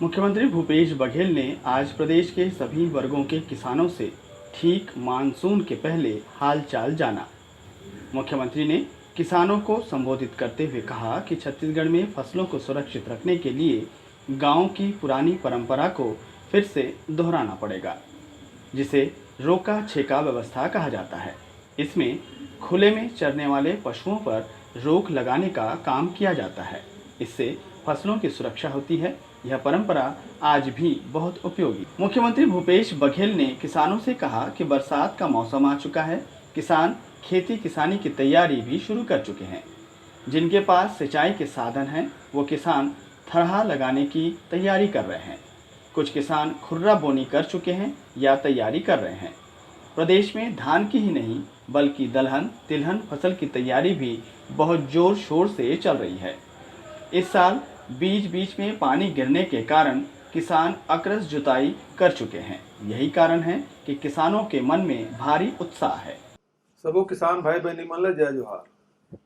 मुख्यमंत्री भूपेश बघेल ने आज प्रदेश के सभी वर्गों के किसानों से ठीक मानसून के पहले हालचाल जाना। मुख्यमंत्री ने किसानों को संबोधित करते हुए कहा कि छत्तीसगढ़ में फसलों को सुरक्षित रखने के लिए गांव की पुरानी परंपरा को फिर से दोहराना पड़ेगा, जिसे रोका छेका व्यवस्था कहा जाता है। इसमें खुले में चरने वाले पशुओं पर रोक लगाने का काम किया जाता है। इससे फसलों की सुरक्षा होती है। यह परंपरा आज भी बहुत उपयोगी। मुख्यमंत्री भूपेश बघेल ने किसानों से कहा कि बरसात का मौसम आ चुका है। किसान खेती किसानी की तैयारी भी शुरू कर चुके हैं। जिनके पास सिंचाई के साधन हैं, वो किसान थरहा लगाने की तैयारी कर रहे हैं। कुछ किसान खुर्रा बोनी कर चुके हैं या तैयारी कर रहे हैं। प्रदेश में धान की ही नहीं बल्कि दलहन तिलहन फसल की तैयारी भी बहुत जोर शोर से चल रही है। इस साल बीच बीच में पानी गिरने के कारण किसान अकरस जुताई कर चुके हैं। यही कारण है कि किसानों के मन में भारी उत्साह है। सबो किसान भाई बहनी मन ला जय जोहार।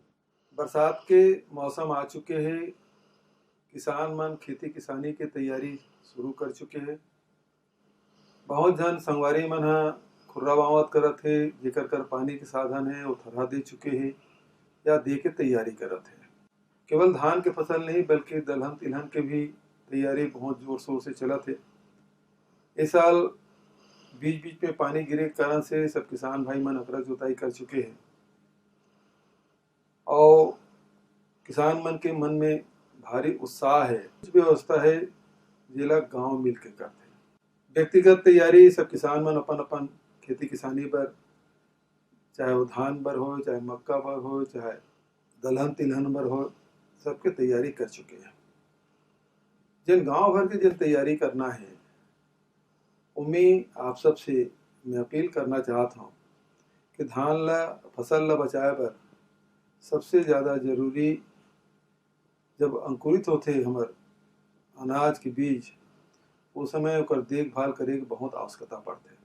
बरसात के मौसम आ चुके हैं। किसान मन खेती किसानी के तैयारी शुरू कर चुके हैं। बहुत जन संगवारी मन हा खुर्रा बावत करत है, जेकर कर पानी के साधन है वो थरहा दे चुके हैं या दे के तैयारी करत है। केवल धान के फसल नहीं बल्कि दलहन तिलहन के भी तैयारी बहुत जोर शोर से चलत है। इस साल बीच बीच में पानी गिरे के कारण से सब किसान भाई मन अकरस जुताई कर चुके हैं और किसान मन के मन में भारी उत्साह है। कुछ व्यवस्था है जिला गांव मिल के करते हैं। व्यक्तिगत तैयारी सब किसान मन अपन अपन खेती किसानी पर, चाहे वो धान बर हो, चाहे मक्का बर हो, चाहे दलहन तिलहन बर हो, सबके तैयारी कर चुके हैं। जिन गांव भर के जिन तैयारी करना है उम्मीद आप सब से मैं अपील करना चाहता हूँ कि धान ला फसल ला बचाए बर सबसे ज़्यादा जरूरी जब अंकुरित होते हमर अनाज के बीज, उस समय ओकर देखभाल करे के बहुत आवश्यकता पड़ते।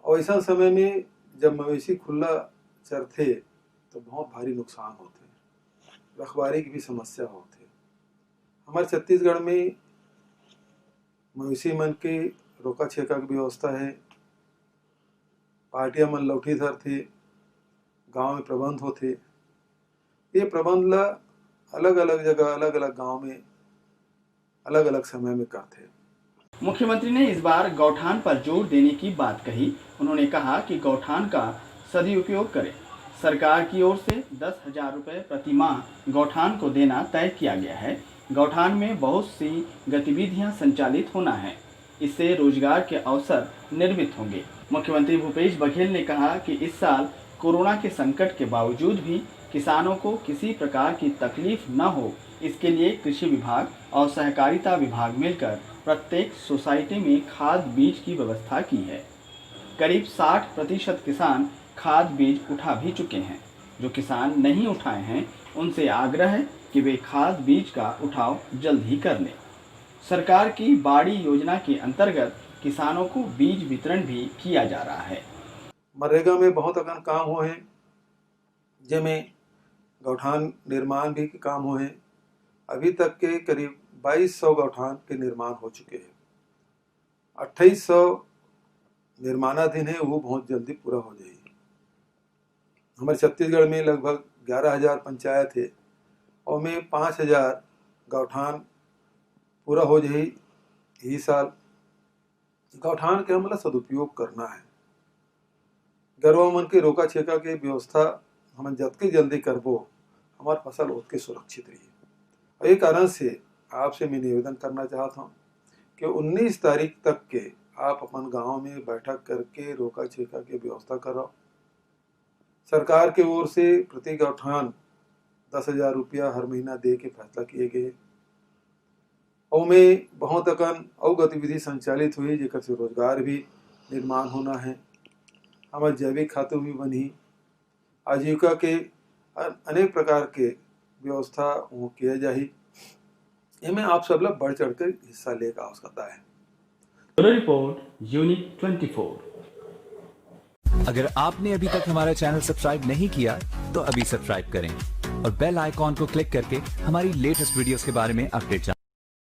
और ऐसा समय में जब मवेशी खुला चरथे तो बहुत भारी नुकसान होते, रखवारी की भी समस्या होती। हमारे छत्तीसगढ़ में मवेशी मन के रोका छेका की व्यवस्था है। पार्टियां मन लौठी धर थे, गांव में प्रबंध होते। ये प्रबंध ला अलग अलग जगह अलग अलग गांव में अलग अलग समय में करते। मुख्यमंत्री ने इस बार गौठान पर जोर देने की बात कही। उन्होंने कहा कि गौठान का सदुपयोग करें। सरकार की ओर से 10,000 रुपये प्रति माह गौठान को देना तय किया गया है। गौठान में बहुत सी गतिविधियां संचालित होना है। इससे रोजगार के अवसर निर्मित होंगे। मुख्यमंत्री भूपेश बघेल ने कहा कि इस साल कोरोना के संकट के बावजूद भी किसानों को किसी प्रकार की तकलीफ न हो, इसके लिए कृषि विभाग और सहकारिता विभाग मिलकर प्रत्येक सोसाइटी में खाद बीज की व्यवस्था की है। करीब 60% किसान खाद बीज उठा भी चुके हैं। जो किसान नहीं उठाए हैं उनसे आग्रह है कि वे खाद बीज का उठाव जल्द ही कर लें। सरकार की बाड़ी योजना के अंतर्गत किसानों को बीज वितरण भी किया जा रहा है। मनरेगा में बहुत अगन काम हुए हैं, जिनमें गौठान निर्माण भी काम हुए हैं। अभी तक के करीब 2200 गौठान के निर्माण हो चुके हैं। 2800 निर्माणाधीन है, वो बहुत जल्दी पूरा हो जाएगी। हमारे छत्तीसगढ़ में लगभग 11,000 पंचायत है और में 5,000 गौठान पूरा हो जाए। यही साल गौठान के हमला सदुपयोग करना है। गरवा मन के रोका छेका के व्यवस्था हम जतके जल्दी करबो हमार फसल उतके सुरक्षित रही। और ये कारण से आपसे मैं निवेदन करना चाहता हूँ कि 19 तारीख तक के आप अपन गांव में बैठक करके रोका छेका की व्यवस्था करो। सरकार के ओर से प्रति गौठान 10,000 रुपया हर महीना दे के फैसला किए गए और में बहुत अकन और गतिविधि संचालित हुई, जेकर से रोजगार भी निर्माण होना है। हमारे जैविक खाते भी बनी, आजीविका के अनेक प्रकार के व्यवस्था वो किया जाही। इनमें आप सब लोग बढ़ चढ़ कर हिस्सा ले का आवश्यकता है। Report unit 24। अगर आपने अभी तक हमारा चैनल सब्सक्राइब नहीं किया तो अभी सब्सक्राइब करें और बेल आइकॉन को क्लिक करके हमारी लेटेस्ट वीडियोस के बारे में अपडेट जानें।